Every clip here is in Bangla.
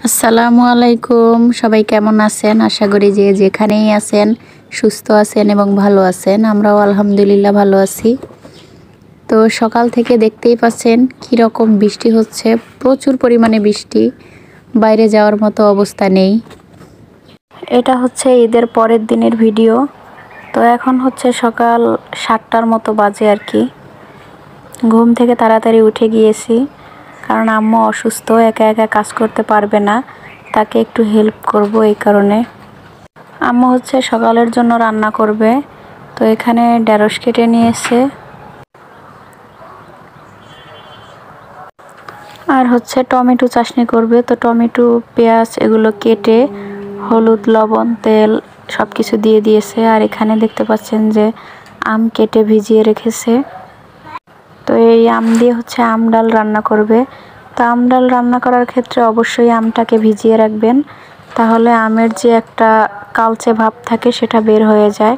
আসসালামু আলাইকুম। সবাই কেমন আছেন? আশা করি যে যেখানেই আছেন সুস্থ আছেন এবং ভালো আছেন। আমরাও আলহামদুলিল্লাহ ভালো আছি। তো সকাল থেকে দেখতেই পাচ্ছেন কীরকম বৃষ্টি হচ্ছে, প্রচুর পরিমাণে বৃষ্টি, বাইরে যাওয়ার মতো অবস্থা নেই। এটা হচ্ছে ঈদের পরের দিনের ভিডিও। তো এখন হচ্ছে সকাল 7টার মতো বাজে আর কি। ঘুম থেকে তাড়াতাড়ি উঠে গিয়েছি, কারণ আম্মু অসুস্থ, একা একা কাজ করতে পারবে না, তাকে একটু হেল্প করব এই কারণে। আম্মু হচ্ছে সকালের জন্য রান্না করবে। তো এখানে ঢেঁড়স কেটে নিয়েছে, আর হচ্ছে টমেটো চাটনি করবে। তো টমেটো, পেঁয়াজ এগুলো কেটে হলুদ, লবণ, তেল সব কিছু দিয়ে দিয়েছে। আর এখানে দেখতে পাচ্ছেন যে আম কেটে ভিজিয়ে রেখেছে। তো এই আম দিয়ে হচ্ছে আম ডাল রান্না করবে। তো আম ডাল রান্না করার ক্ষেত্রে অবশ্যই আমটাকে ভিজিয়ে রাখবেন, তাহলে আমের যে একটা কালচে ভাব থাকে সেটা বের হয়ে যায়।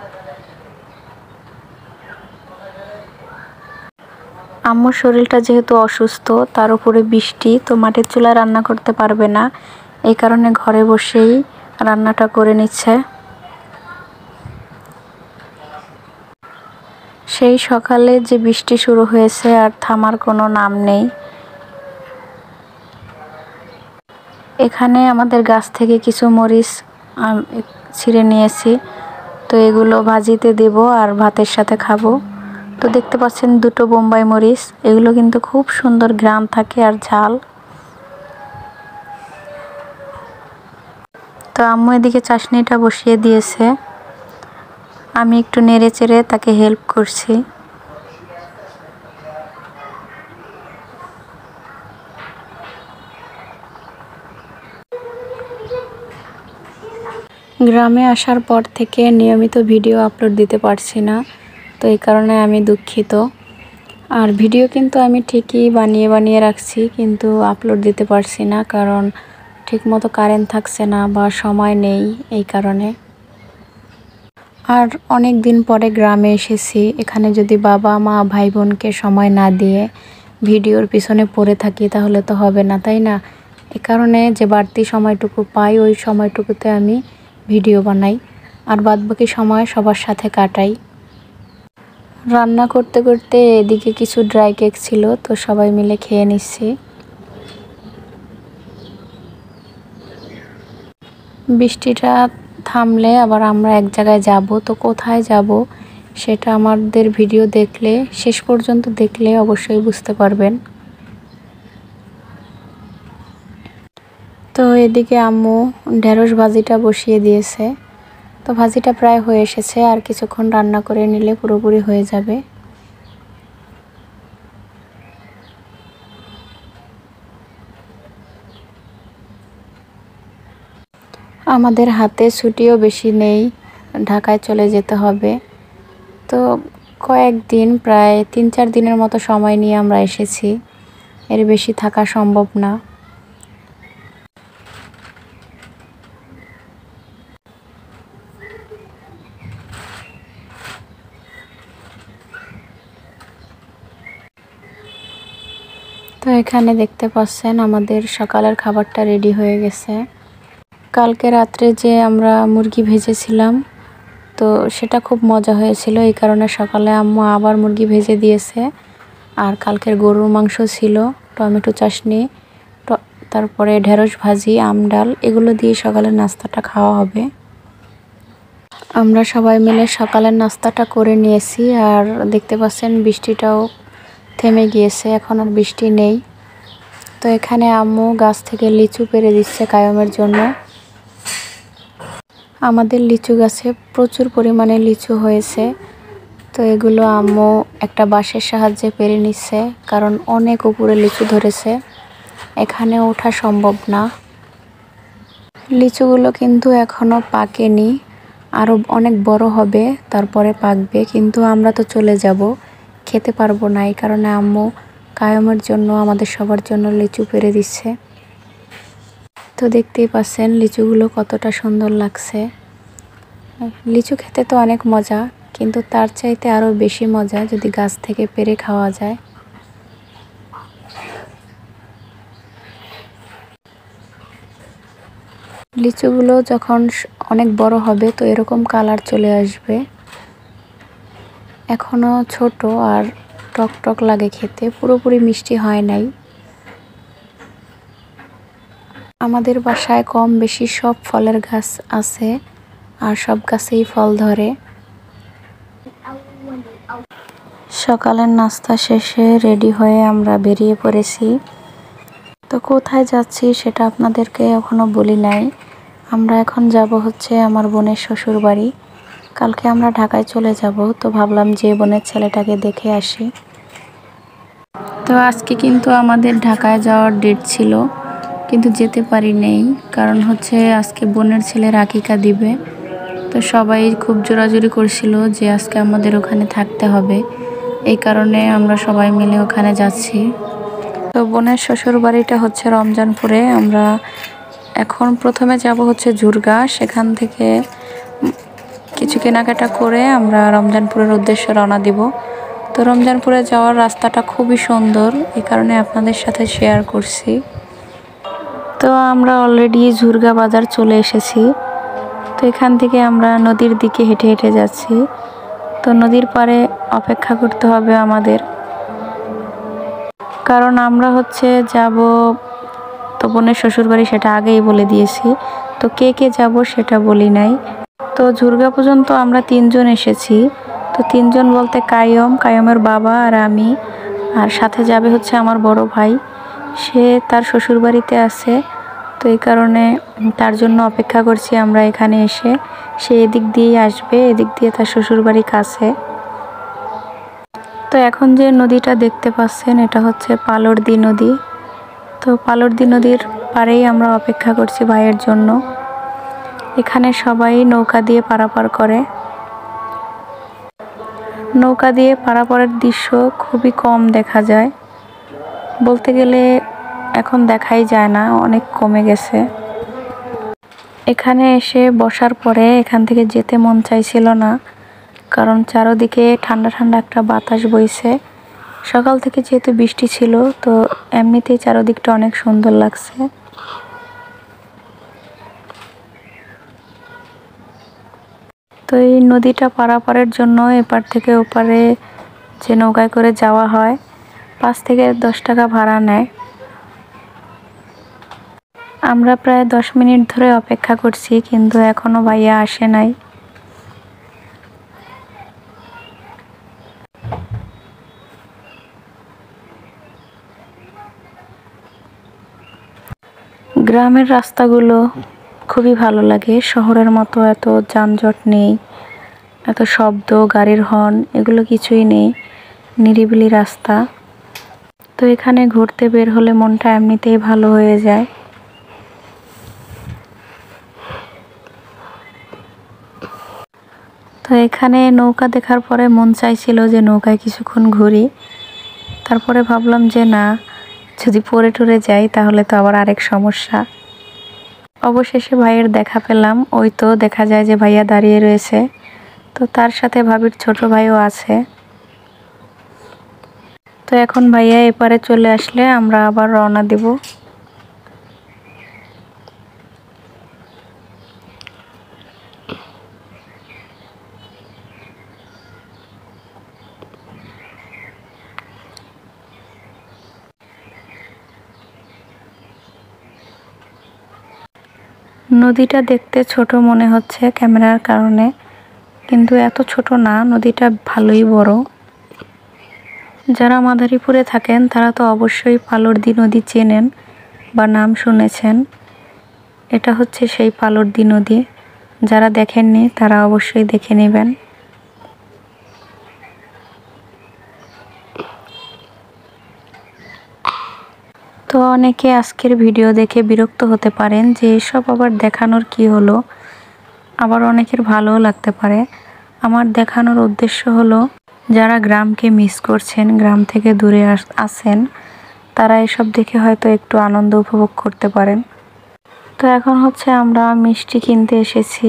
আম্মুর শরীরটা যেহেতু অসুস্থ, তার উপরে বৃষ্টি, তো মাটির চুলায় রান্না করতে পারবে না, এই কারণে ঘরে বসেই রান্নাটা করে নিচ্ছে। সেই সকালে যে বৃষ্টি শুরু হয়েছে আর থামার কোনো নাম নেই। এখানে আমাদের গাছ থেকে কিছু মরিচ ছিঁড়ে নিয়েছি, তো এগুলো ভাজিতে দেব আর ভাতের সাথে খাবো। তো দেখতে পাচ্ছেন দুটো বোম্বাই মরিচ, এগুলো কিন্তু খুব সুন্দর ঘ্রাণ থাকে আর ঝাল। তো আম্মু এদিকে চাশনিটা বসিয়ে দিয়েছে, আমি একটু নেড়ে চেড়ে তাকে হেল্প করছি। গ্রামে আসার পর থেকে নিয়মিত ভিডিও আপলোড দিতে পারছি না, তো এই কারণে আমি দুঃখিত। আর ভিডিও কিন্তু আমি ঠিকই বানিয়ে বানিয়ে রাখছি, কিন্তু আপলোড দিতে পারছি না, কারণ ঠিকমতো কারেন্ট থাকছে না বা সময় নেই এই কারণে। আর অনেক দিন পরে গ্রামে এসেছি, এখানে যদি বাবা মা ভাই বোনকে সময় না দিয়ে ভিডিওর পিছনে পড়ে থাকি তাহলে তো হবে না, তাই না? এ কারণে যে বাড়তি সময়টুকু পাই ওই সময়টুকুতে আমি ভিডিও বানাই, আর বাদবাকি সময় সবার সাথে কাটাই। রান্না করতে করতে এদিকে কিছু ড্রাই কেক ছিল, তো সবাই মিলে খেয়ে নিচ্ছি। বৃষ্টিটা থামলে আবার আমরা এক জায়গায় যাব, তো কোথায় যাব সেটা আমাদের ভিডিও দেখলে, শেষ পর্যন্ত দেখলে অবশ্যই বুঝতে পারবেন। তো এদিকে আম্মু ঢেঁড়স ভাজিটা বসিয়ে দিয়েছে। তো ভাজিটা প্রায় হয়ে এসেছে, আর কিছুক্ষণ রান্না করে নিলে পুরোপুরি হয়ে যাবে। আমাদের হাতে ছুটিও বেশি নেই, ঢাকায় চলে যেতে হবে। তো কয়েকদিন, প্রায় 3-4 দিনের মতো সময় নিয়ে আমরা এসেছি, এর বেশি থাকা সম্ভব না। তো এখানে দেখতে পাচ্ছেন আমাদের সকালের খাবারটা রেডি হয়ে গেছে। কালকে রাত্রে যে আমরা মুরগি ভেজেছিলাম, তো সেটা খুব মজা হয়েছিল, এই কারণে সকালে আম্মু আবার মুরগি ভেজে দিয়েছে। আর কালকের গরুর মাংস ছিল, টমেটো চাটনি, তারপরে ঢেঁড়স ভাজি, আম ডাল, এগুলো দিয়ে সকালের নাস্তাটা খাওয়া হবে। আমরা সবাই মিলে সকালের নাস্তাটা করে নিয়েছি, আর দেখতে পাচ্ছেন বৃষ্টিটাও থেমে গিয়েছে, এখন আর বৃষ্টি নেই। তো এখানে আম্মু গাছ থেকে লিচু পেড়ে দিচ্ছে কায়মের জন্য। আমাদের লিচু গাছে প্রচুর পরিমাণে লিচু হয়েছে, তো এগুলো আম্মু একটা বাঁশের সাহায্যে পেড়ে নিচ্ছে, কারণ অনেক উপরে লিচু ধরেছে, এখানে ওঠা সম্ভব না। লিচুগুলো কিন্তু এখনও পাকেনি, আরও অনেক বড় হবে তারপরে পাকবে, কিন্তু আমরা তো চলে যাব, খেতে পারবো না, এই কারণে আম্মু কায়মের জন্য, আমাদের সবার জন্য লিচু পেড়ে দিচ্ছে। তো দেখতেই পাচ্ছেন লিচুগুলো কতটা সুন্দর লাগছে। লিচু খেতে তো অনেক মজা, কিন্তু তার চাইতে আরও বেশি মজা যদি গাছ থেকে পেড়ে খাওয়া যায়। লিচুগুলো যখন অনেক বড় হবে তো এরকম কালার চলে আসবে। এখনো ছোট আর টক টক লাগে খেতে, পুরোপুরি মিষ্টি হয় নাই। আমাদের বাসায় কম বেশি সব ফলের গাছ আছে আর সব গাছেই ফল ধরে। সকালের নাস্তা শেষে রেডি হয়ে আমরা বেরিয়ে পড়েছি। তো কোথায় যাচ্ছি সেটা আপনাদেরকে এখনো বলি নাই। আমরা এখন যাব হচ্ছে আমার বোনের শ্বশুর বাড়ি। কালকে আমরা ঢাকায় চলে যাব, তো ভাবলাম যে বোনের ছেলেটাকে দেখে আসি। তো আজকে কিন্তু আমাদের ঢাকায় যাওয়ার ডেট ছিল, কিন্তু যেতে পারি নেই, কারণ হচ্ছে আজকে বোনের ছেলের আকিকা দিবে। তো সবাই খুব জোরাজুরি করছিল যে আজকে আমাদের ওখানে থাকতে হবে, এই কারণে আমরা সবাই মিলে ওখানে যাচ্ছি। তো বোনের শ্বশুর বাড়িটা হচ্ছে রমজানপুরে। আমরা এখন প্রথমে যাব হচ্ছে ঝুরগা, সেখান থেকে কিছু কেনাকাটা করে আমরা রমজানপুরের উদ্দেশ্যে রওনা দিব। তো রমজানপুরে যাওয়ার রাস্তাটা খুবই সুন্দর, এই কারণে আপনাদের সাথে শেয়ার করছি। তো আমরা অলরেডি ঝুরগা বাজার চলে এসেছি। তো এখান থেকে আমরা নদীর দিকে হেঁটে হেঁটে যাচ্ছি। তো নদীর পাড়ে অপেক্ষা করতে হবে আমাদের, কারণ আমরা হচ্ছে যাব তো বোনের শ্বশুরবাড়ি, সেটা আগেই বলে দিয়েছি। তো কে কে যাব সেটা বলি নাই। তো ঝুরগা পর্যন্ত আমরা 3 জন এসেছি। তো 3 জন বলতে কায়মের বাবা আর আমি, আর সাথে যাবে হচ্ছে আমার বড় ভাই, সে তার শ্বশুরবাড়িতে আছে। তো এই কারণে তার জন্য অপেক্ষা করছি আমরা এখানে এসে। সে এদিক দিয়েই আসবে, এদিক দিয়ে তার শ্বশুরবাড়ি কাছে। তো এখন যে নদীটা দেখতে পাচ্ছেন এটা হচ্ছে পালরদি নদী। তো পালরদি নদীর পাড়েই আমরা অপেক্ষা করছি ভাইয়ের জন্য। এখানে সবাই নৌকা দিয়ে পারাপার করে। নৌকা দিয়ে পারাপারের দৃশ্য খুবই কম দেখা যায়, বলতে গেলে এখন দেখাই যায় না, অনেক কমে গেছে। এখানে এসে বসার পরে এখান থেকে যেতে মন চাইছিল না, কারণ চারদিকে ঠান্ডা ঠান্ডা একটা বাতাস বইছে। সকাল থেকে যেহেতু বৃষ্টি ছিল, তো এমনিতেই চারদিকটা অনেক সুন্দর লাগছে। তো এই নদীটা পারাপারের জন্য এপার থেকে ওপারে যে নৌকায় করে যাওয়া হয়, 5 থেকে 10 টাকা ভাড়া নেয়। আমরা প্রায় 10 মিনিট ধরে অপেক্ষা করছি, কিন্তু এখনো ভাইয়া আসে নাই। গ্রামের রাস্তাগুলো খুবই ভালো লাগে, শহরের মতো এত যানজট নেই, এত শব্দ, গাড়ির হর্ন এগুলো কিছুই নেই, নিরিবিলি রাস্তা। তো এখানে ঘুরতে বের হলে মনটা এমনিতেই ভালো হয়ে যায়। তো এখানে নৌকা দেখার পরে মন চাইছিল যে নৌকায় কিছুক্ষণ ঘুরি, তারপরে ভাবলাম যে না, যদি পড়ে টরে যাই তাহলে তো আবার আরেক সমস্যা। অবশেষে ভাইয়ের দেখা পেলাম, ওই তো দেখা যায় যে ভাইয়া দাঁড়িয়ে রয়েছে। তো তার সাথে ভাবির ছোট ভাইও আছে। তো এখন ভাইয়া এপারে চলে আসলে আমরা আবার রওনা দিব। নদীটা দেখতে ছোট মনে হচ্ছে ক্যামেরার কারণে, কিন্তু এত ছোট না, নদীটা ভালোই বড়। যারা মাদারীপুরে থাকেন তারা তো অবশ্যই পালরদি নদী চেনেন বা নাম শুনেছেন। এটা হচ্ছে সেই পালরদি নদী, যারা দেখেননি তারা অবশ্যই দেখে নেবেন। তো অনেকে আজকের ভিডিও দেখে বিরক্ত হতে পারেন যে এসব আবার দেখানোর কি হলো, আবার অনেকের ভালোও লাগতে পারে। আমার দেখানোর উদ্দেশ্য হলো যারা গ্রামকে মিস করছেন, গ্রাম থেকে দূরে আছেন, তারা এসব দেখে হয়তো একটু আনন্দ উপভোগ করতে পারেন। তো এখন হচ্ছে আমরা মিষ্টি কিনতে এসেছি,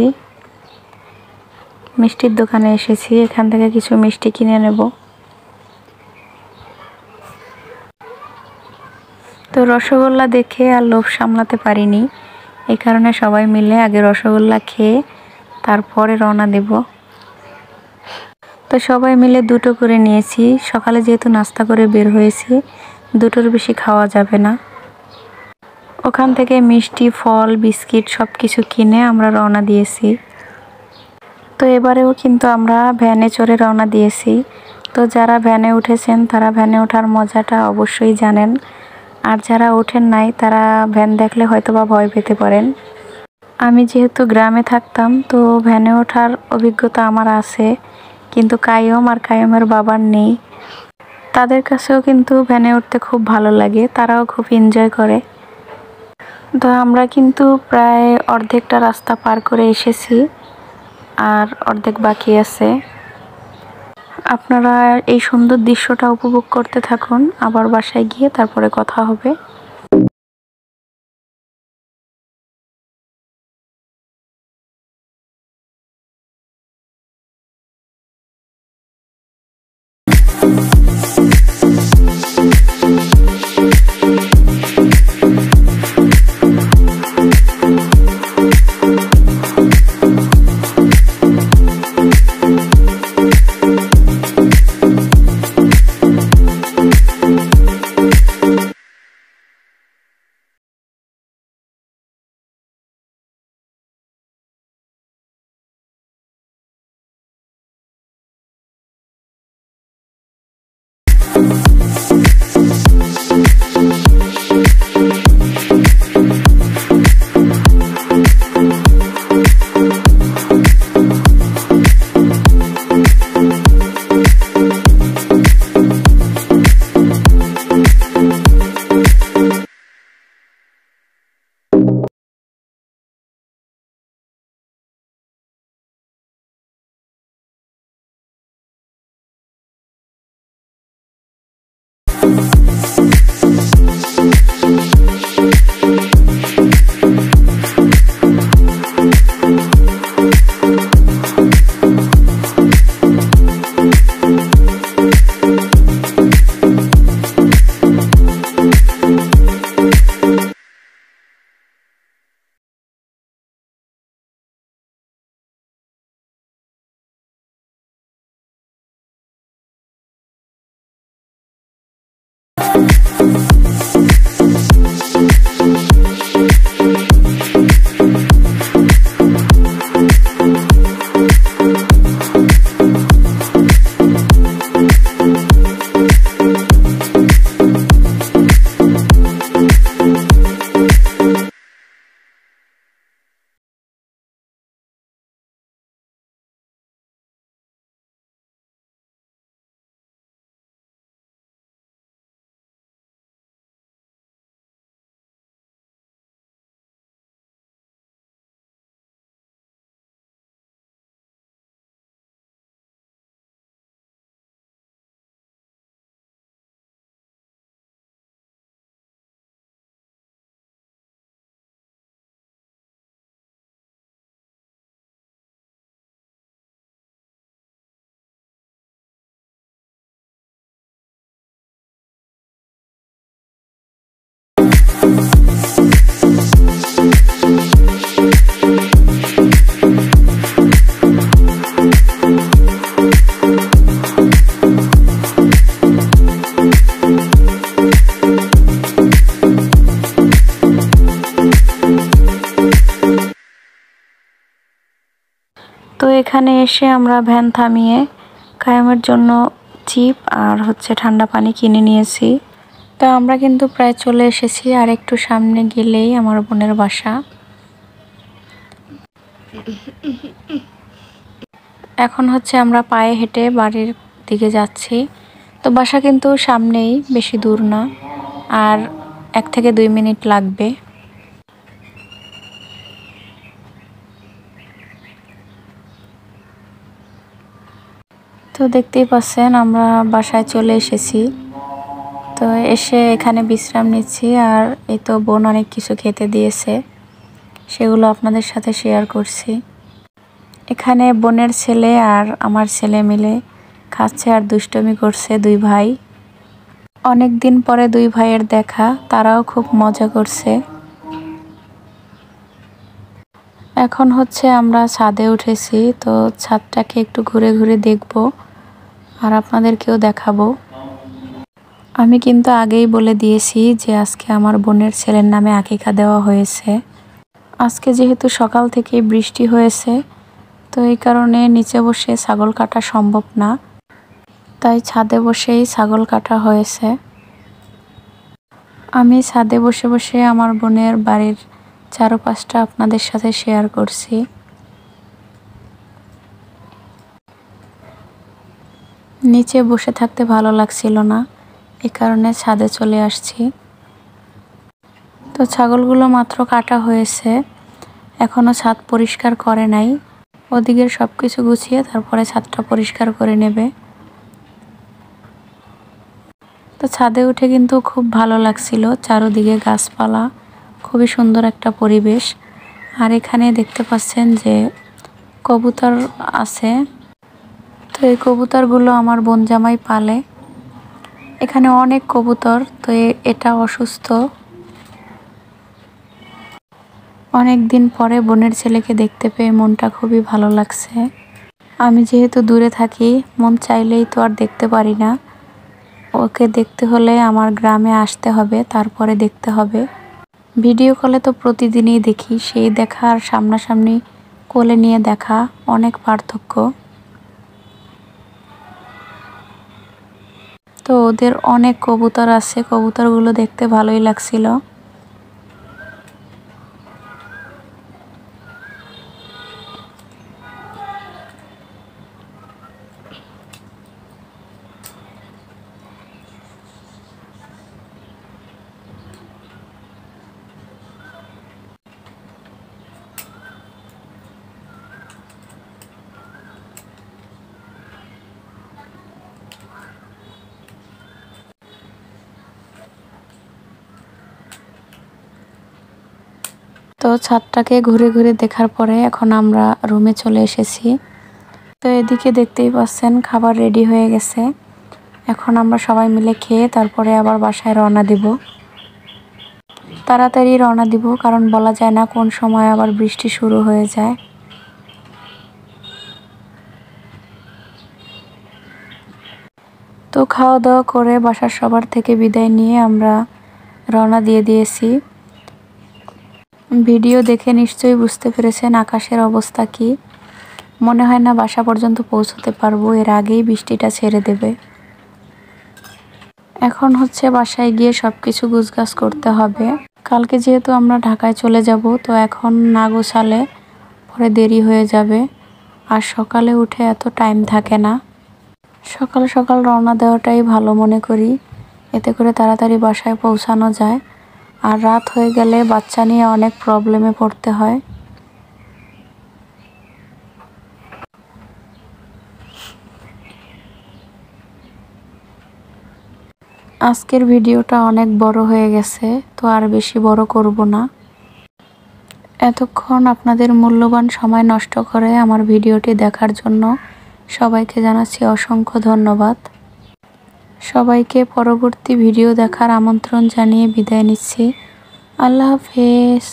মিষ্টির দোকানে এসেছি, এখান থেকে কিছু মিষ্টি কিনে নেব। তো রসগোল্লা দেখে আর লোভ সামলাতে পারিনি, এই কারণে সবাই মিলে আগে রসগোল্লা খেয়ে তারপরে রওনা দেব। তো সবাই মিলে দুটো করে নিয়েছি। সকালে যেহেতু নাস্তা করে বের হয়েছি, দুটোর বেশি খাওয়া যাবে না। ওখান থেকে মিষ্টি, ফল, বিস্কিট সব কিছু কিনে আমরা রওনা দিয়েছি। তো এবারেও কিন্তু আমরা ভ্যানে চড়ে রওনা দিয়েছি। তো যারা ভ্যানে উঠেছেন তারা ভ্যানে ওঠার মজাটা অবশ্যই জানেন, আর যারা ওঠেন নাই তারা ভ্যান দেখলে হয়তোবা ভয় পেতে পারেন। আমি যেহেতু গ্রামে থাকতাম, তো ভ্যানে ওঠার অভিজ্ঞতা আমার আছে, কিন্তু কায়ুম আর কায়ুমের বাবার নেই। তাদের কাছেও কিন্তু ভ্যানে উঠতে খুব ভালো লাগে, তারাও খুব এনজয় করে। তো আমরা কিন্তু প্রায় অর্ধেকটা রাস্তা পার করে এসেছি, আর অর্ধেক বাকি আছে। আপনারা এই সুন্দর দৃশ্যটা উপভোগ করতে থাকুন, আবার বাসায় গিয়ে তারপরে কথা হবে। তো এখানে এসে আমরা ভ্যান থামিয়ে কায়ামের জন্য চিপ আর ঠান্ডা পানি কিনে নিয়েছি। তো আমরা কিন্তু প্রায় চলে এসেছি, আর একটু সামনে গেলেই আমার বোনের বাসা। এখন আমরা পায়ে হেঁটে বাড়ির দিকে যাচ্ছি। তো বাসা কিন্তু সামনেই, বেশি দূর না, আর 1 থেকে 2 মিনিট লাগবে। তো দেখতেই পাচ্ছেন আমরা বাসায় চলে এসেছি। তো এসে এখানে বিশ্রাম নিচ্ছি, আর এই তো বোন অনেক কিছু খেতে দিয়েছে, সেগুলো আপনাদের সাথে শেয়ার করছি। এখানে বোনের ছেলে আর আমার ছেলে মিলে খাচ্ছে আর দুষ্টুমি করছে, 2 ভাই। অনেক দিন পরে 2 ভাইয়ের দেখা, তারাও খুব মজা করছে। এখন হচ্ছে আমরা ছাদে উঠেছি, তো ছাদটাকে একটু ঘুরে ঘুরে দেখব আর আপনাদেরকেও দেখাবো। আমি কিন্তু আগেই বলে দিয়েছি যে আজকে আমার বোনের ছেলের নামে আকিকা দেওয়া হয়েছে। আজকে যেহেতু সকাল থেকেই বৃষ্টি হয়েছে, তো এই কারণে নিচে বসে ছাগল কাটা সম্ভব না, তাই ছাদে বসেই ছাগল কাটা হয়েছে। আমি ছাদে বসে বসে আমার বোনের বাড়ির চারপাশটা আপনাদের সাথে শেয়ার করছি। নিচে বসে থাকতে ভালো লাগছিল না, এ কারণে ছাদে চলে আসছি। তো ছাগলগুলো মাত্র কাটা হয়েছে, এখনো ছাদ পরিষ্কার করে নাই। ওদিকের সব কিছু গুছিয়ে তারপরে ছাদটা পরিষ্কার করে নেবে। তো ছাদে উঠে কিন্তু খুব ভালো লাগছিল, চারদিকে গাছপালা, খুবই সুন্দর একটা পরিবেশ। আর এখানে দেখতে পাচ্ছেন যে কবুতর আছে, তো এই কবুতরগুলো আমার বোন জামাই পালে। এখানে অনেক কবুতর, তো এটা অসুস্থ। অনেক দিন পরে বোনের ছেলেকে দেখতে পেয়ে মনটা খুবই ভালো লাগছে। আমি যেহেতু দূরে থাকি, মন চাইলেই তো আর দেখতে পারি না। ওকে দেখতে হলে আমার গ্রামে আসতে হবে, তারপরে দেখতে হবে। ভিডিও কলে তো প্রতিদিনই দেখি, সেই দেখা আর সামনাসামনি কোলে নিয়ে দেখা অনেক পার্থক্য। তো ওদের অনেক কবুতর আছে, কবুতরগুলো দেখতে ভালোই লাগছিল। তো ছাদটাকে ঘুরে ঘুরে দেখার পরে এখন আমরা রুমে চলে এসেছি। তো এদিকে দেখতেই পাচ্ছেন খাবার রেডি হয়ে গেছে। এখন আমরা সবাই মিলে খেয়ে তারপরে আবার বাসায় রওনা দিব। তাড়াতাড়ি রওনা দিব, কারণ বলা যায় না কোন সময় আবার বৃষ্টি শুরু হয়ে যায়। তো খাওয়া দাওয়া করে বাসার সবার থেকে বিদায় নিয়ে আমরা রওনা দিয়ে দিয়েছি। ভিডিও দেখে নিশ্চয়ই বুঝতে পেরেছেন আকাশের অবস্থা কি। মনে হয় না বাসা পর্যন্ত পৌঁছতে পারবো, এর আগেই বৃষ্টিটা ছেড়ে দেবে। এখন হচ্ছে বাসায় গিয়ে সবকিছু গুছগাছ করতে হবে। কালকে যেহেতু আমরা ঢাকায় চলে যাব, তো এখন না গোছালে পরে দেরি হয়ে যাবে। আর সকালে উঠে এত টাইম থাকে না, সকাল সকাল রওনা দেওয়াটাই ভালো মনে করি, এতে করে তাড়াতাড়ি বাসায় পৌঁছানো যায়। আর রাত হয়ে গেলে বাচ্চা নিয়ে অনেক প্রবলেমে পড়তে হয়। আজকের ভিডিওটা অনেক বড় হয়ে গেছে, তো আর বেশি বড় করব না। এতক্ষণ আপনাদের মূল্যবান সময় নষ্ট করে আমার ভিডিওটি দেখার জন্য সবাইকে জানাচ্ছি অসংখ্য ধন্যবাদ। সবাইকে পরবর্তী ভিডিও দেখার আমন্ত্রণ জানিয়ে বিদায় নিচ্ছি। আল্লাহ হাফেজ।